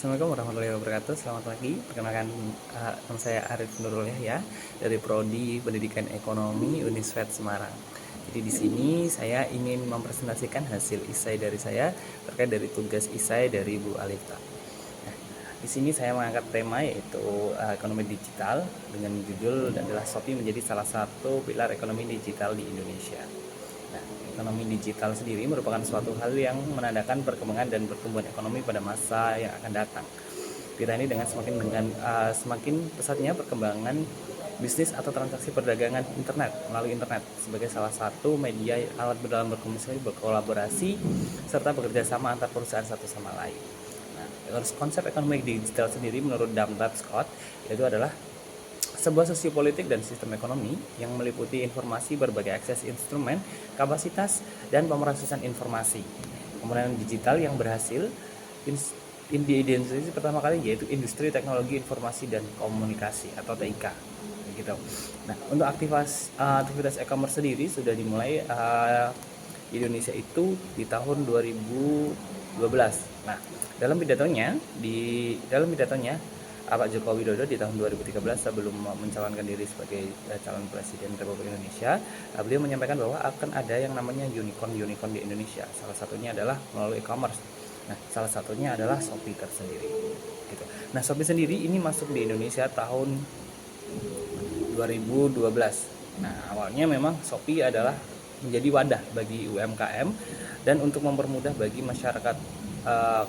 Assalamualaikum warahmatullahi wabarakatuh. Selamat pagi. Perkenalkan, nama saya Arif Nurul Yahya dari Prodi Pendidikan Ekonomi Uniswed Semarang. Jadi di sini saya ingin mempresentasikan hasil isai dari saya terkait dari tugas isai dari Bu Alifta. Nah, di sini saya mengangkat tema yaitu ekonomi digital dengan judul adalah Shopee menjadi salah satu pilar ekonomi digital di Indonesia. Nah, ekonomi digital sendiri merupakan suatu hal yang menandakan perkembangan dan pertumbuhan ekonomi pada masa yang akan datang. Ditandai dengan semakin pesatnya perkembangan bisnis atau transaksi perdagangan internet melalui internet sebagai salah satu media alat dalam berkomunikasi, berkolaborasi, serta bekerja sama antar perusahaan satu sama lain. Nah, konsep ekonomi digital sendiri menurut Damrat Scott yaitu adalah sebuah sosiopolitik dan sistem ekonomi yang meliputi informasi, berbagai akses instrumen, kapasitas, dan pemrosesan informasi. Komponen digital yang berhasil diidentifikasi pertama kali yaitu industri teknologi informasi dan komunikasi atau TIK. Gitu. Nah, untuk aktivitas e-commerce sendiri sudah dimulai di Indonesia itu di tahun 2012. Nah, dalam pidatonya Pak Joko Widodo di tahun 2013 sebelum mencalonkan diri sebagai calon presiden Republik Indonesia, beliau menyampaikan bahwa akan ada yang namanya unicorn di Indonesia. Salah satunya adalah melalui e-commerce. Nah, salah satunya adalah Shopee tersendiri. Gitu. Nah, Shopee sendiri ini masuk di Indonesia tahun 2012. Nah, awalnya memang Shopee adalah menjadi wadah bagi UMKM dan untuk mempermudah bagi masyarakat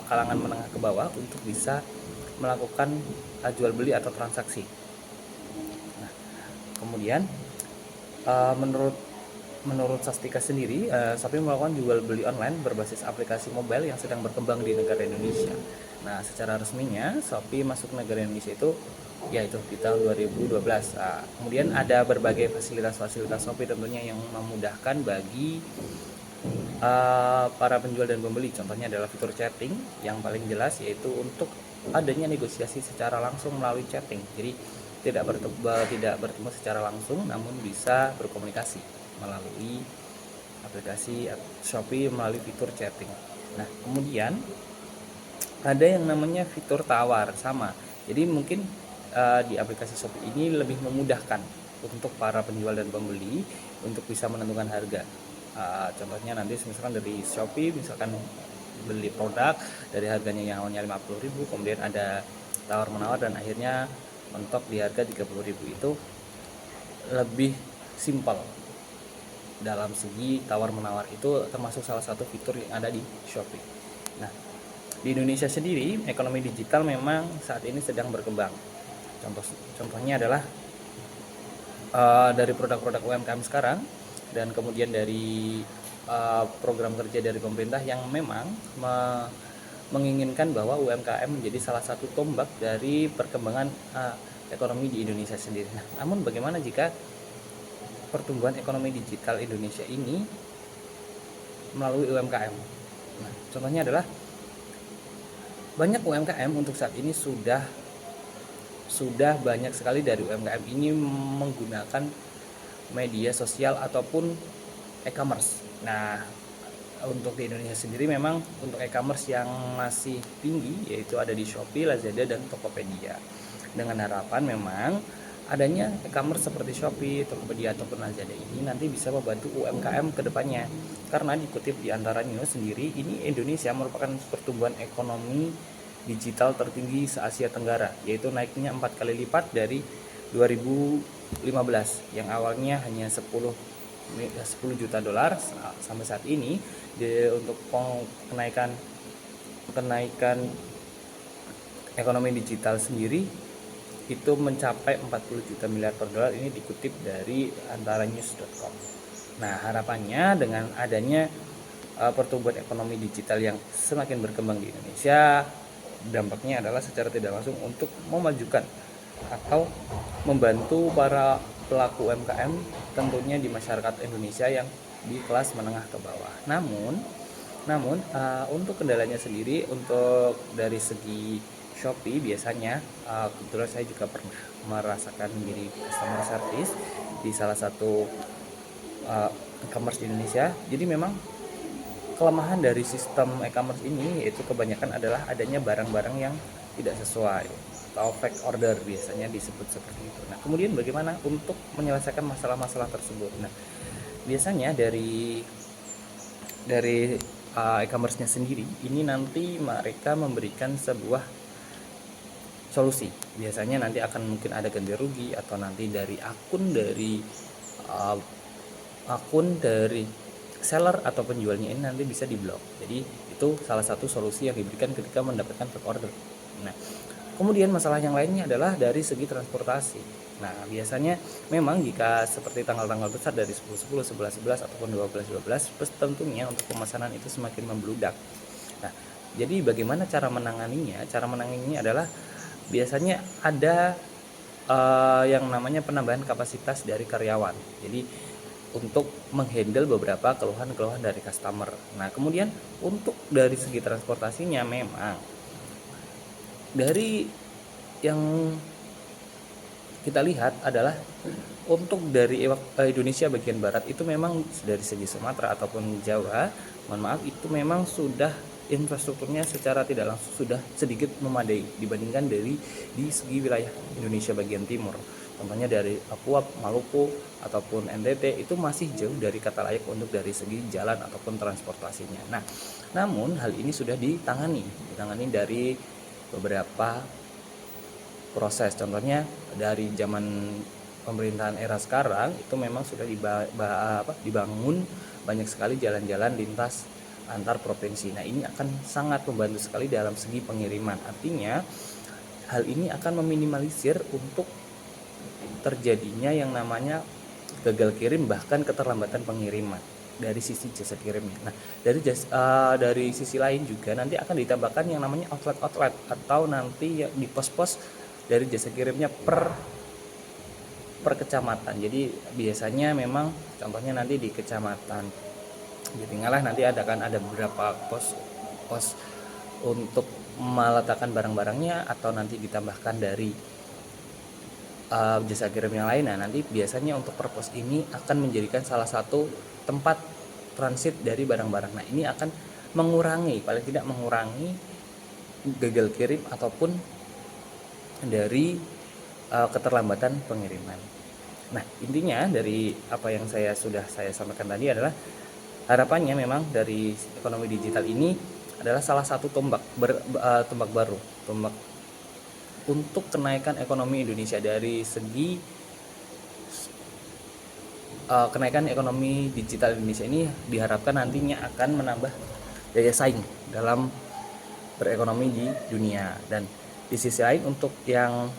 kalangan menengah ke bawah untuk bisa melakukan jual beli atau transaksi. Nah, kemudian menurut Sastika sendiri, Shopee melakukan jual beli online berbasis aplikasi mobile yang sedang berkembang di negara Indonesia. Nah, secara resminya Shopee masuk negara Indonesia itu yaitu di tahun 2012. Kemudian ada berbagai fasilitas Shopee tentunya yang memudahkan bagi para penjual dan pembeli. Contohnya adalah fitur chatting yang paling jelas, yaitu untuk adanya negosiasi secara langsung melalui chatting. Jadi tidak bertemu secara langsung, namun bisa berkomunikasi melalui aplikasi Shopee melalui fitur chatting. Nah, kemudian ada yang namanya fitur tawar sama. Jadi mungkin di aplikasi Shopee ini lebih memudahkan untuk para penjual dan pembeli untuk bisa menentukan harga. Contohnya nanti misalkan dari Shopee misalkan beli produk dari harganya yang awalnya 50.000, kemudian ada tawar menawar dan akhirnya mentok di harga 30.000. Itu lebih simpel dalam segi tawar menawar, itu termasuk salah satu fitur yang ada di Shopee. Nah, di Indonesia sendiri ekonomi digital memang saat ini sedang berkembang. Contohnya adalah dari produk-produk UMKM sekarang, dan kemudian dari program kerja dari pemerintah yang memang menginginkan bahwa UMKM menjadi salah satu tombak dari perkembangan ekonomi di Indonesia sendiri. Nah, namun bagaimana jika pertumbuhan ekonomi digital Indonesia ini melalui UMKM? Nah, contohnya adalah banyak UMKM untuk saat ini sudah banyak sekali dari UMKM ini menggunakan media sosial ataupun e-commerce. Nah, untuk di Indonesia sendiri memang untuk e-commerce yang masih tinggi yaitu ada di Shopee, Lazada, dan Tokopedia. Dengan harapan memang adanya e-commerce seperti Shopee, Tokopedia, ataupun Lazada ini nanti bisa membantu UMKM ke depannya. Karena dikutip di Antara News sendiri, ini Indonesia merupakan pertumbuhan ekonomi digital tertinggi se-Asia Tenggara, yaitu naiknya 4 kali lipat dari 2015 yang awalnya hanya 10 juta dolar sampai saat ini. Untuk kenaikan ekonomi digital sendiri itu mencapai 40 juta miliar per dolar. Ini dikutip dari antaranews.com. Nah, harapannya dengan adanya pertumbuhan ekonomi digital yang semakin berkembang di Indonesia, dampaknya adalah secara tidak langsung untuk memajukan atau membantu para pelaku UMKM tentunya di masyarakat Indonesia yang di kelas menengah ke bawah. Namun untuk kendalanya sendiri, untuk dari segi Shopee biasanya kebetulan saya juga pernah merasakan menjadi customer service di salah satu e-commerce di Indonesia. Jadi memang kelemahan dari sistem e-commerce ini yaitu kebanyakan adalah adanya barang-barang yang tidak sesuai atau fake order, biasanya disebut seperti itu. Nah, kemudian bagaimana untuk menyelesaikan masalah-masalah tersebut? Nah, biasanya dari e-commerce-nya sendiri ini nanti mereka memberikan sebuah solusi. Biasanya nanti akan mungkin ada ganti rugi, atau nanti dari uh, akun dari seller atau penjualnya ini nanti bisa diblok. Jadi itu salah satu solusi yang diberikan ketika mendapatkan fake order. Nah, kemudian masalah yang lainnya adalah dari segi transportasi. Nah, biasanya memang jika seperti tanggal-tanggal besar dari 10-10, 11-11 ataupun 12-12, tentunya untuk pemesanan itu semakin membludak. Nah, jadi bagaimana cara menanganinya? Cara menanganinya adalah biasanya ada yang namanya penambahan kapasitas dari karyawan. Jadi untuk menghandle beberapa keluhan-keluhan dari customer. Nah, kemudian untuk dari segi transportasinya memang dari yang kita lihat adalah untuk dari Indonesia bagian barat itu memang dari segi Sumatera ataupun Jawa, mohon maaf, itu memang sudah infrastrukturnya secara tidak langsung sudah sedikit memadai dibandingkan dari di segi wilayah Indonesia bagian timur. Contohnya dari Papua, Maluku ataupun NTT itu masih jauh dari kata layak untuk dari segi jalan ataupun transportasinya. Nah, namun hal ini sudah ditangani dari beberapa proses. Contohnya dari zaman pemerintahan era sekarang itu memang sudah dibangun banyak sekali jalan-jalan lintas antar provinsi. Nah, ini akan sangat membantu sekali dalam segi pengiriman. Artinya hal ini akan meminimalisir untuk terjadinya yang namanya gagal kirim, bahkan keterlambatan pengiriman dari sisi jasa kirimnya. Nah, dari sisi lain juga nanti akan ditambahkan yang namanya outlet atau nanti di pos-pos dari jasa kirimnya per kecamatan. Jadi biasanya memang contohnya nanti di kecamatan Jatingalah nanti ada beberapa pos untuk meletakkan barang-barangnya, atau nanti ditambahkan dari jasa kirim yang lain. Nah, nanti biasanya untuk purpose ini akan menjadikan salah satu tempat transit dari barang-barang. Nah, ini akan paling tidak mengurangi gagal kirim ataupun dari keterlambatan pengiriman. Nah, intinya dari apa yang saya sampaikan tadi adalah harapannya memang dari ekonomi digital ini adalah salah satu tombak baru untuk kenaikan ekonomi Indonesia. Dari segi kenaikan ekonomi digital Indonesia ini diharapkan nantinya akan menambah daya saing dalam berekonomi di dunia. Dan di sisi lain untuk yang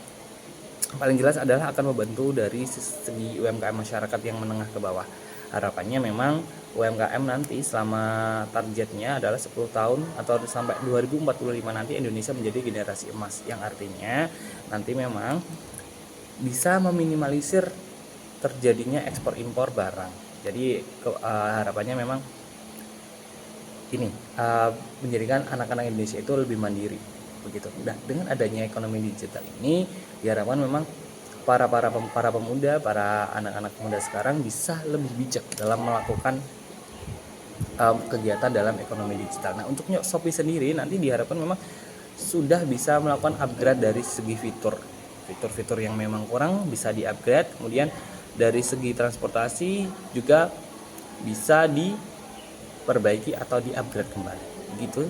paling jelas adalah akan membantu dari segi UMKM masyarakat yang menengah ke bawah. Harapannya memang UMKM nanti selama targetnya adalah 10 tahun atau sampai 2045 nanti Indonesia menjadi generasi emas, yang artinya nanti memang bisa meminimalisir terjadinya ekspor impor barang. Jadi harapannya memang ini menjadikan anak-anak Indonesia itu lebih mandiri begitu. Nah, dengan adanya ekonomi digital ini diharapkan memang para pemuda, para anak-anak muda sekarang bisa lebih bijak dalam melakukan kegiatan dalam ekonomi digital. Nah, untuk Shopee sendiri nanti diharapkan memang sudah bisa melakukan upgrade dari segi fitur yang memang kurang bisa di-upgrade. Kemudian dari segi transportasi juga bisa diperbaiki atau di-upgrade kembali. Begitu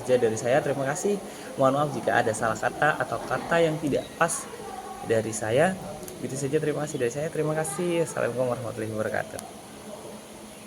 saja dari saya. Terima kasih. Mohon maaf jika ada salah kata atau kata yang tidak pas dari saya. Begitu saja, terima kasih dari saya. Terima kasih. Assalamualaikum warahmatullahi wabarakatuh.